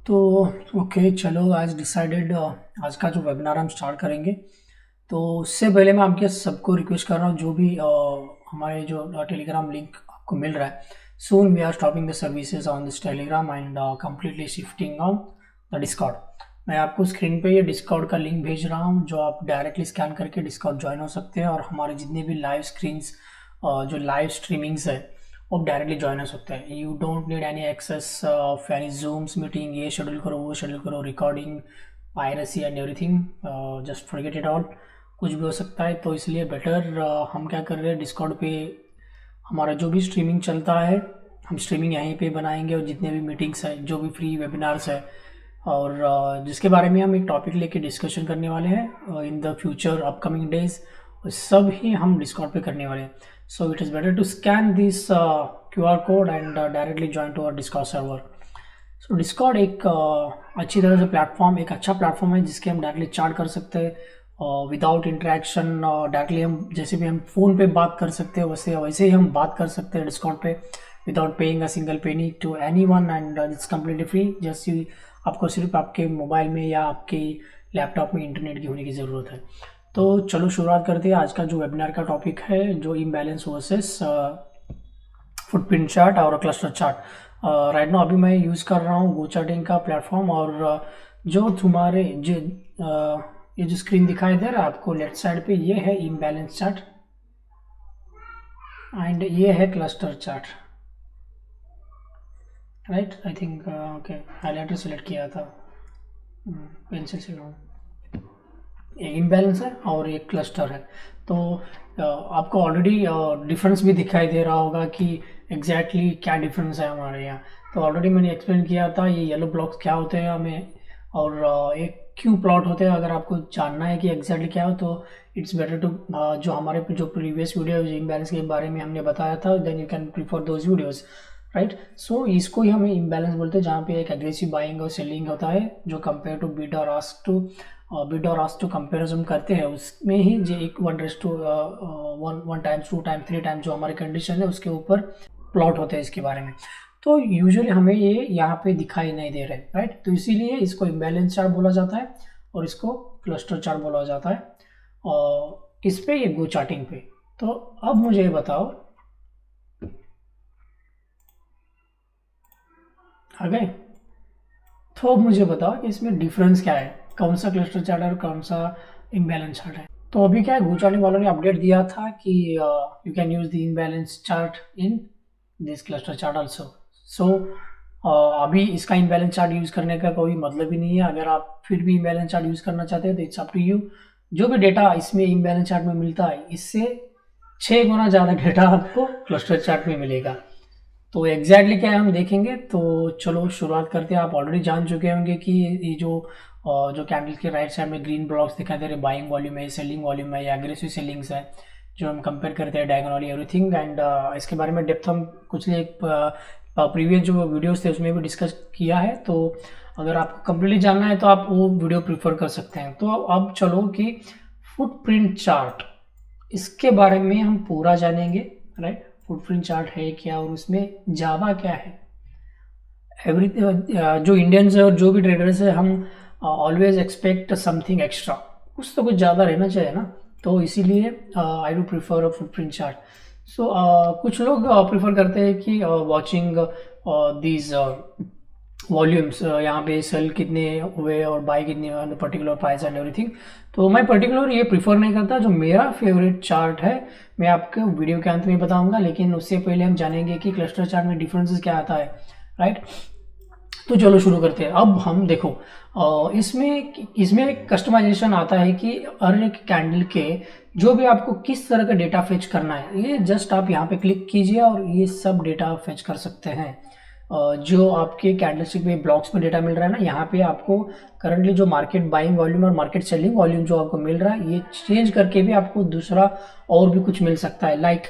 तो ओके चलो आज डिसाइडेड आज का जो वेबिनार हम स्टार्ट करेंगे। तो उससे पहले मैं आपके सबको रिक्वेस्ट कर रहा हूँ जो भी हमारे जो टेलीग्राम लिंक आपको मिल रहा है। Soon we are stopping the services on this Telegram and completely shifting on the Discord. मैं आपको स्क्रीन पे ये डिस्कॉर्ड का लिंक भेज रहा हूँ जो आप डायरेक्टली स्कैन करके डिस्कॉर्ड ज्वाइन हो सकते हैं और हमारे जितने भी लाइव स्क्रीन्स जो लाइव स्ट्रीमिंग्स है वो डायरेक्टली ज्वाइन हो सकते हैं। You don't need any access of any Zoom's meeting, ये शेड्यूल करो वो शेड्यूल करो, recording, piracy and everything, just forget it all. कुछ भी हो सकता है, तो इसलिए बेटर हम क्या कर रहे हैं, डिस्कॉर्ड पे हमारा जो भी स्ट्रीमिंग चलता है हम स्ट्रीमिंग यहीं पे बनाएंगे और जितने भी मीटिंग्स है, जो भी फ्री वेबिनार्स है और जिसके बारे में हम एक टॉपिक लेके डिस्कशन करने वाले हैं in the future upcoming days, सब ही हम डिस्कॉर्ड पे करने वाले हैं। So it is better to scan this QR code and directly join to our Discord server. So Discord एक अच्छी तरह से प्लेटफॉर्म, एक अच्छा प्लेटफॉर्म है जिसके हम डायरेक्टली चैट कर सकते हैं विदाउट इंटरेक्शन। डायरेक्टली हम जैसे भी हम फ़ोन पे बात कर सकते हैं वैसे ही हम बात कर सकते हैं डिस्कॉर्ड पे without paying a single penny to anyone and it's completely free. जैसे आपको सिर्फ आपके मोबाइल में या आपके लैपटॉप में इंटरनेट की होने की ज़रूरत है। तो चलो शुरुआत करते हैं। आज का जो वेबिनार का टॉपिक है जो इम्बैलेंस वर्सेस फुटप्रिंट चार्ट और क्लस्टर चार्ट। राइट नाउ अभी मैं यूज़ कर रहा हूँ गो चार्टिंग का प्लेटफॉर्म और जो तुम्हारे ये जो स्क्रीन दिखाई दे रहा है आपको लेफ्ट साइड पे, ये है इम्बैलेंस चार्ट एंड ये है cluster chart. Right, I think okay, highlighter select किया था, पेंसिल से एक इम्बैलेंस है और एक क्लस्टर है। तो आपको ऑलरेडी डिफरेंस भी दिखाई दे रहा होगा कि एग्जैक्टली क्या डिफरेंस है हमारे यहाँ। तो ऑलरेडी मैंने एक्सप्लेन किया था ये येलो ब्लॉक्स क्या होते हैं हमें और एक क्यू प्लॉट होते हैं। अगर आपको जानना है कि एग्जैक्टली क्या हो तो इट्स बेटर टू जो हमारे जो प्रीवियस वीडियो इम्बैलेंस के बारे में हमने बताया था, then you can prefer those videos. Right, so इसको ही हमें इम्बैलेंस बोलते हैं जहाँ पे एक एग्रेसिव बाइंग और सेलिंग होता है जो कंपेयर टू बिड और आस्क टू कंपेरिजन करते हैं, उसमें ही जो एक 1 टाइम्स 2 टाइम्स 3 टाइम्स जो हमारी कंडीशन है उसके ऊपर प्लॉट होते हैं इसके बारे में। तो यूजुअली हमें ये यहाँ पे दिखाई नहीं दे रहे। राइट, तो इसीलिए इसको इम्बैलेंस चार्ट बोला जाता है और इसको क्लस्टर चार्ट बोला जाता है और किस पे, ये गो चार्टिंग पे। तो अब मुझे बताओ, आ गए? तो अब मुझे बताओ कि इसमें डिफरेंस क्या है, कौन सा क्लस्टर चार्ट है और कौन सा इम्बैलेंस चार्ट है। तो अभी क्या है, गो चार्टिंग वालों ने अपडेट दिया था कि you can use the imbalance chart in this cluster chart also. So अभी इसका इम्बैलेंस चार्ट यूज़ करने का कोई मतलब ही नहीं है। अगर आप फिर भी इम्बैलेंस चार्ट यूज़ करना चाहते हैं तो इट्स अप टू यू। जो भी डेटा इसमें इम्बैलेंस चार्ट में मिलता है इससे 6 गुना ज़्यादा डेटा आपको क्लस्टर चार्ट में मिलेगा। तो एग्जैक्टली क्या है हम देखेंगे। तो चलो शुरुआत करते हैं। आप ऑलरेडी जान चुके होंगे कि ये जो कैंडल के राइट साइड में ग्रीन ब्लॉक्स दिखाई दे रहे, बाइंग वॉल्यूम है, सेलिंग वॉल्यूम है या एग्रेसिव सेलिंग्स है जो हम कंपेयर करते हैं डायगोनली एवरीथिंग। एंड इसके बारे में डेप्थ हम कुछ एक प्रीवियस जो वीडियोस थे उसमें भी डिस्कस किया है। तो अगर आपको कंप्लीटली जानना है तो आप वो वीडियो प्रीफर कर सकते हैं। तो अब चलो कि फुटप्रिंट चार्ट, इसके बारे में हम पूरा जानेंगे। राइट, फुटप्रिंट चार्ट है क्या और उसमें जावा क्या है। एवरी जो इंडियंस है और जो भी ट्रेडर्स है हम ऑलवेज एक्सपेक्ट समथिंग एक्स्ट्रा, कुछ तो कुछ ज़्यादा रहना चाहिए ना। तो इसीलिए I do prefer a footprint chart. So कुछ लोग प्रिफर करते हैं कि वॉचिंग दीज वॉल्यूम्स, यहाँ पे सेल कितने हुए और बाय कितने हुए, पर्टिकुलर प्राइस एंड एवरीथिंग। तो मैं पर्टिकुलर ये प्रिफर नहीं करता। जो मेरा फेवरेट चार्ट है मैं आपको वीडियो के अंत में बताऊंगा, लेकिन उससे पहले हम जानेंगे कि क्लस्टर चार्ट में डिफरेंसेस क्या आता है। राइट, तो चलो शुरू करते हैं। अब हम देखो इसमें एक कस्टमाइजेशन आता है कि हर एक कैंडल के जो भी आपको किस तरह का डेटा फेच करना है, ये जस्ट आप यहाँ पे क्लिक कीजिए और ये सब डेटा फेच कर सकते हैं। जो आपके कैंडलस्टिक में ब्लॉक्स में डेटा मिल रहा है ना, यहाँ पे आपको करंटली जो मार्केट बाइंग वॉल्यूम और मार्केट सेलिंग वॉल्यूम जो आपको मिल रहा है, ये चेंज करके भी आपको दूसरा और भी कुछ मिल सकता है। लाइक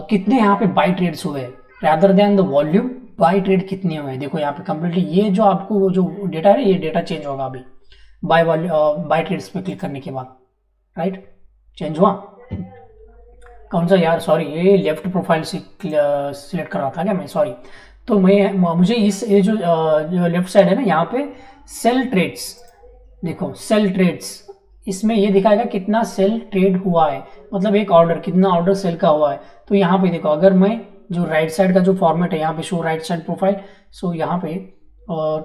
कितने यहाँ पे बाई ट्रेड्स हुए rather than the volume, by trade कितने हुए। देखो यहाँ पे कंप्लीटली ये जो आपको जो डेटा है ये डेटा चेंज होगा अभी बाई ट्रेड्स पे क्लिक करने के बाद। राइट, चेंज हुआ। कौन सा यार, सॉरी, ये लेफ्ट प्रोफाइल से सिलेक्ट कर रहा था क्या मैं, सॉरी। तो मुझे ये जो लेफ्ट साइड है ना, यहाँ पे सेल ट्रेड्स, देखो सेल ट्रेड्स, इसमें ये दिखाएगा कितना सेल ट्रेड हुआ है, मतलब एक ऑर्डर कितना ऑर्डर सेल का हुआ है। तो यहाँ पे देखो, अगर मैं जो राइट साइड का जो फॉर्मेट है यहाँ पे शो राइट साइड प्रोफाइल, सो यहाँ पे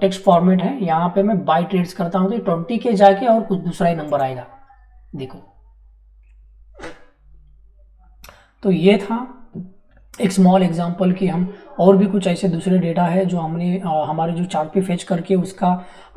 टेक्स्ट फॉर्मेट है, यहाँ पे मैं बाय ट्रेड्स करता हूँ तो 20 के जाके और कुछ दूसरा ही नंबर आएगा, देखो। तो ये था एक स्मॉल एग्जांपल कि हम और भी कुछ ऐसे दूसरे डेटा है जो हमने हमारे जो चार्ट पे फेच करके उसका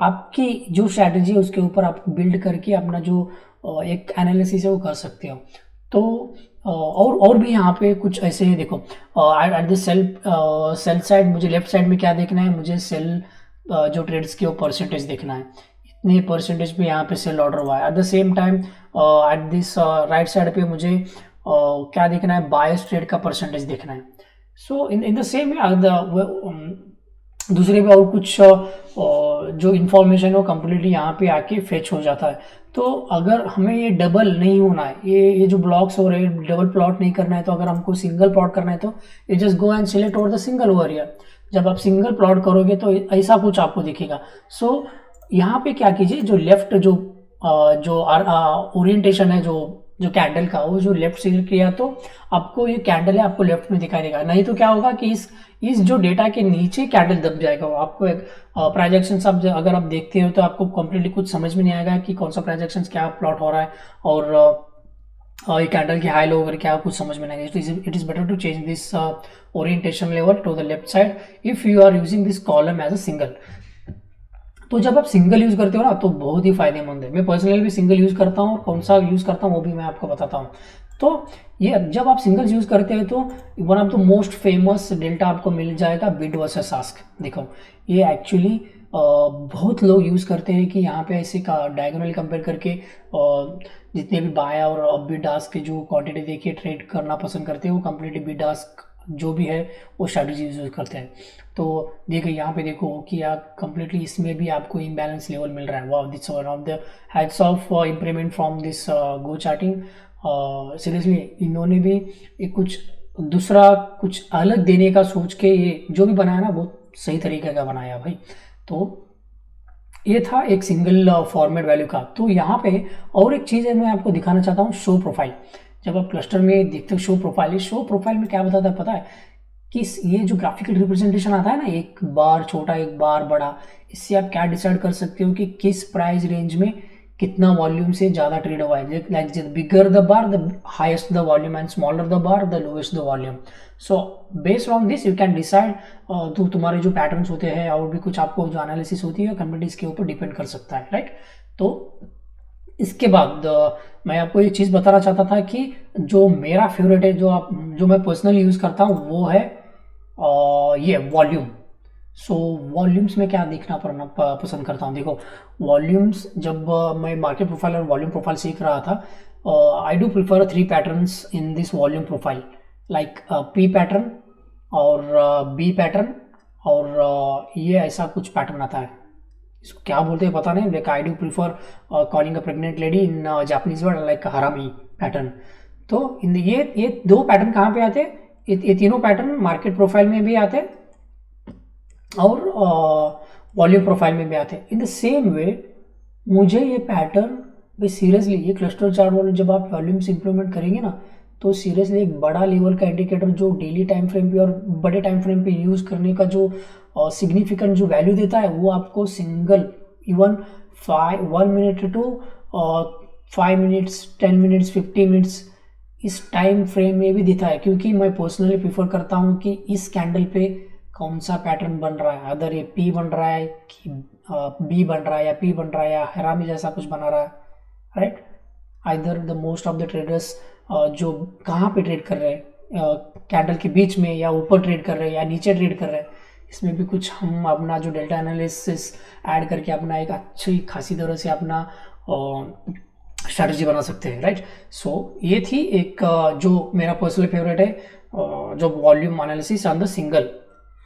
आपकी जो स्ट्रैटेजी है उसके ऊपर आप बिल्ड करके अपना जो एक एनालिसिस है वो कर सकते हो। तो और भी यहाँ पे कुछ ऐसे देखो, एट द सेल साइड मुझे लेफ्ट साइड में क्या देखना है, मुझे सेल जो ट्रेड्स के वो परसेंटेज देखना है, इतने परसेंटेज पे यहाँ पे सेल ऑर्डर हुआ है। At the same time at this right side पे मुझे क्या देखना है, बायस ट्रेड का परसेंटेज देखना है। सो इन द सेम दूसरे पे और कुछ जो इन्फॉर्मेशन हो कम्प्लीटली यहाँ पे आके फेच हो जाता है। तो अगर हमें ये डबल नहीं होना है, ये जो ब्लॉक्स हो रहे हैं डबल प्लॉट नहीं करना है, तो अगर हमको सिंगल प्लॉट करना है तो ये just go and select over the single over here. जब आप सिंगल प्लॉट करोगे तो ऐसा कुछ आपको दिखेगा। सो यहाँ पे क्या कीजिए, जो लेफ्ट जो ओरिएंटेशन है जो कैंडल का, वो जो लेफ्ट सिलेक्ट किया तो आपको ये कैंडल है आपको लेफ्ट में दिखाई देगा। नहीं तो क्या होगा कि इस जो डेटा के नीचे कैंडल दब जाएगा, वो आपको एक प्राइजेक्शन सब अगर आप देखते हो तो आपको कम्प्लीटली कुछ समझ में नहीं आएगा कि कौन सा प्राइजेक्शन क्या प्लॉट हो रहा है, और ये कैंडल की हाई लो वगैरह क्या कुछ समझ में नहीं आएगा। It is better to change this orientation level to the left side if you are using this column as a single. तो जब आप सिंगल यूज करते हो ना तो बहुत ही फायदेमंद है। मैं पर्सनली भी सिंगल यूज करता हूँ, और कौन सा यूज करता हूँ वो भी मैं आपको बताता हूँ। तो ये जब आप सिंगल यूज करते हैं तो one of the most famous delta आपको मिल जाएगा, बिड वर्सेस आस्क। देखो ये एक्चुअली बहुत लोग यूज करते हैं कि यहाँ पे ऐसे का डायगोनल कंपेयर करके जितने भी बाय और बिड आस्क के जो क्वांटिटी देखिए ट्रेड करना पसंद करते हैं, वो कम्प्लीटली बिड आस्क जो भी है वो स्ट्रैटेजी यूज करते हैं। तो देखो यहाँ पे देखो कि आप कम्प्लीटली इसमें भी आपको इम्बैलेंस लेवल मिल रहा है। Wow, this one of the heads of improvement from this go charting. Seriously इन्होंने भी एक कुछ दूसरा कुछ अलग देने का सोच के ये जो भी बनाया ना बहुत सही तरीके का बनाया भाई। तो ये था एक सिंगल फॉर्मेट वैल्यू का। तो यहाँ पे और एक चीज़ है मैं आपको दिखाना चाहता हूँ, शो प्रोफाइल। जब आप क्लस्टर में देखते हो शो प्रोफाइल, शो प्रोफाइल में क्या बताता है पता है कि ये जो ग्राफिकल रिप्रेजेंटेशन आता है ना, एक बार छोटा एक बार बड़ा, इससे आप क्या डिसाइड कर सकते हो कि किस प्राइस रेंज में कितना वॉल्यूम से ज़्यादा ट्रेड हुआ है। Like bigger the bar the highest the volume and smaller the bar the lowest the volume. So based on this you can decide, तो तुम्हारे जो पैटर्न्स होते हैं और भी कुछ आपको जो एनालिसिस होती है कंप्लीट इसके ऊपर डिपेंड कर सकता है, राइट। तो इसके बाद मैं आपको एक चीज़ बताना चाहता था कि जो मेरा फेवरेट है जो मैं पर्सनली यूज़ करता हूँ वो है ये वॉल्यूम। सो वॉल्यूम्स में क्या देखना पसंद करता हूँ। देखो वॉल्यूम्स जब मैं मार्केट प्रोफाइल और वॉल्यूम प्रोफाइल सीख रहा था, आई do prefer 3 patterns in this volume profile, like P pattern और बी पैटर्न और ये ऐसा कुछ पैटर्न आता है, इसको क्या बोलते हैं पता नहीं, like I do prefer calling a pregnant lady in Japanese word like हरामी पैटर्न। तो इन ये 2 पैटर्न कहाँ पे आते हैं, ये तीनों पैटर्न मार्केट प्रोफाइल में भी आते हैं और वॉल्यूम प्रोफाइल में भी आते हैं। इन द सेम वे मुझे ये पैटर्न भाई सीरियसली, ये क्लस्टर चार्ट वाले जब आप वॉल्यूम्स इंप्लीमेंट करेंगे ना तो सीरियसली एक बड़ा लेवल का इंडिकेटर जो डेली टाइम फ्रेम पे और बड़े टाइम फ्रेम पे यूज़ करने का जो सिग्निफिकेंट जो वैल्यू देता है वो आपको single even 1 minute to 5 minutes 10 minutes 50 minutes इस टाइम फ्रेम में भी देता है। क्योंकि मैं पर्सनली प्रीफर करता हूँ कि इस कैंडल पे कौन सा पैटर्न बन रहा है, अदर ये पी बन रहा है कि बी बन रहा है या पी बन रहा है या हरामी जैसा कुछ बना रहा है, right. Either the most of the traders जो कहाँ पे ट्रेड कर रहे हैं, कैंडल के बीच में या ऊपर ट्रेड कर रहे हैं या नीचे ट्रेड कर रहे हैं, इसमें भी कुछ हम अपना जो डेल्टा एनालिसिस ऐड करके अपना एक अच्छी खासी तरह से अपना स्ट्रैटेजी बना सकते हैं, राइट। सो ये थी एक जो मेरा पर्सनल फेवरेट है, जो volume analysis on the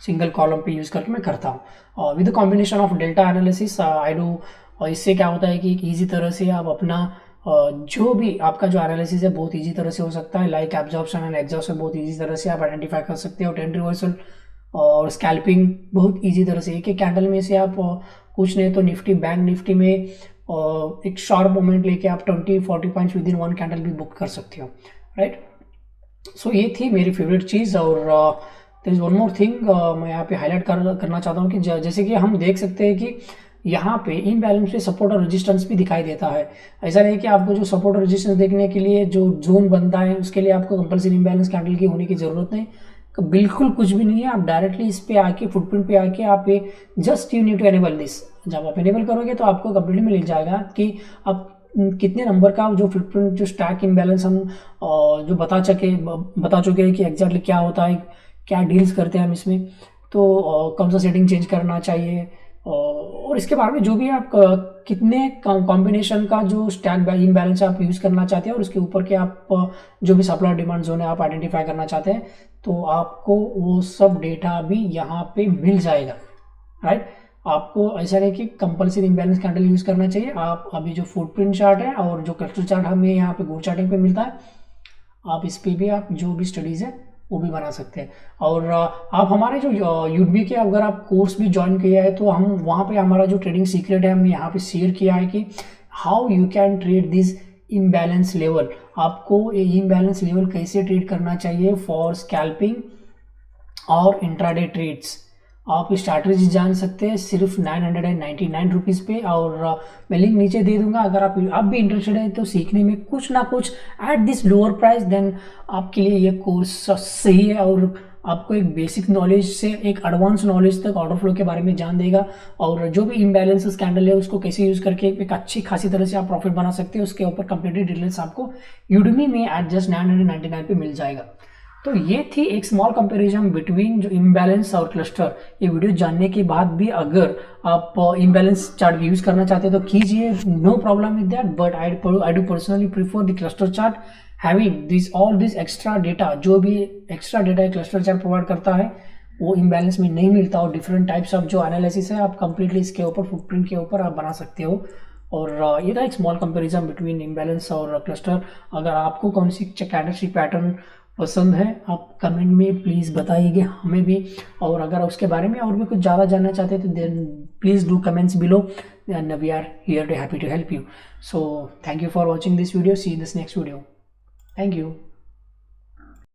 single column पे यूज़ करके मैं करता हूँ with combination of delta analysis I do. इससे क्या होता है कि एक ईजी तरह से आप अपना जो भी आपका जो एनालिसिस है बहुत ईजी तरह से हो सकता है, लाइक एब्जॉर्प्शन एंड एग्जॉर्प्शन बहुत ईजी तरह से आप आइडेंटिफाई कर सकते हो, ट्रेंड रिवर्सल और स्कैल्पिंग बहुत इजी तरह से, एक एक कैंडल में से आप कुछ नहीं तो निफ्टी, बैंक निफ्टी में एक शार्प मोमेंट लेके आप 20-40 points with in one candle भी बुक कर सकते हो, राइट। सो ये थी मेरी फेवरेट चीज़। और there is one more thing मैं यहाँ पे हाईलाइट करना चाहता हूँ कि जैसे कि हम देख सकते हैं कि यहाँ पे इनबैलेंस पे सपोर्ट और रेजिस्टेंस भी दिखाई देता है। ऐसा नहीं कि आपको जो सपोर्ट और रेजिस्टेंस देखने के लिए जो जोन बनता है उसके लिए आपको कंपल्सरी इनबैलेंस कैंडल की होने की ज़रूरत नहीं, बिल्कुल कुछ भी नहीं है। आप डायरेक्टली इस पे आके फुटप्रिंट पे आके आप just you need to enable this. जब आप एनेबल करोगे तो आपको कंप्लीटली मिल जाएगा कि आप कितने नंबर का जो फुटप्रिंट जो स्टैक इम्बैलेंस हम जो बता चुके हैं कि एग्जैक्टली क्या होता है, क्या डील्स करते हैं हम इसमें, तो कौन सा सेटिंग चेंज करना चाहिए, और इसके बारे में जो भी आप कितने कॉम्बिनेशन का जो स्टैक इम्बैलेंस आप यूज़ करना चाहते हैं और उसके ऊपर के आप जो भी सप्लाई डिमांड जोन है आप आइडेंटिफाई करना चाहते हैं, तो आपको वो सब डेटा भी यहाँ पे मिल जाएगा, राइट। आपको ऐसा नहीं कि कंपल्सरी इम्बैलेंस कैंडल यूज़ करना चाहिए। आप अभी जो फुटप्रिंट चार्ट है और जो क्लस्टर चार्ट हमें यहाँ पे गो चार्टिंग पे मिलता है, आप इस पे भी आप जो भी स्टडीज़ है वो भी बना सकते हैं। और आप हमारे जो यूडमी के अगर आप कोर्स भी ज्वाइन किया है तो हम वहाँ पे हमारा जो ट्रेडिंग सीक्रेट है हमने यहाँ पे शेयर किया है कि how you can trade this imbalance level. आपको ये इम्बैलेंस लेवल कैसे ट्रेड करना चाहिए फॉर स्कैल्पिंग और इंट्राडे ट्रेड्स। आप स्ट्रैटेजी जान सकते हैं सिर्फ 999 रुपीज़ पे, और मैं लिंक नीचे दे दूंगा। अगर आप भी इंटरेस्टेड है तो सीखने में कुछ ना कुछ at this lower price, then आपके लिए ये कोर्स सही है और आपको एक बेसिक नॉलेज से एक एडवांस नॉलेज तक ऑर्डर फ्लो के बारे में जान देगा। और जो भी इम्बैलेंस स्कैंडल है उसको कैसे यूज़ करके एक अच्छी खासी तरह से आप प्रॉफिट बना सकते हैं, उसके ऊपर कंप्लीट डिटेल्स आपको यूडमी में एट जस्ट 999 पे मिल जाएगा। तो ये थी एक स्मॉल कंपैरिजन बिटवीन जो इम्बैलेंस और क्लस्टर। ये वीडियो जानने के बाद भी अगर आप इम्बैलेंस चार्ट यूज करना चाहते हैं तो कीजिए, no problem with that, but I do personally prefer the cluster chart having this all this extra data. जो भी extra data cluster chart provide करता है वो इम्बैलेंस में नहीं मिलता, और डिफरेंट टाइप्स ऑफ जो एनालिसिस है आप कंप्लीटली इसके ऊपर फुटप्रिंट के ऊपर आप बना सकते हो। और ये था एक स्मॉल कंपैरिजन बिटवीन इम्बैलेंस और क्लस्टर। अगर आपको कौन सी कैंडलस्टिक पैटर्न पसंद है आप कमेंट में प्लीज़ बताइए हमें भी, और अगर उसके बारे में और भी कुछ ज़्यादा जानना चाहते हैं तो then please do comments below, and we are here to happy to help you. So thank you for watching this video, see this next video, thank you.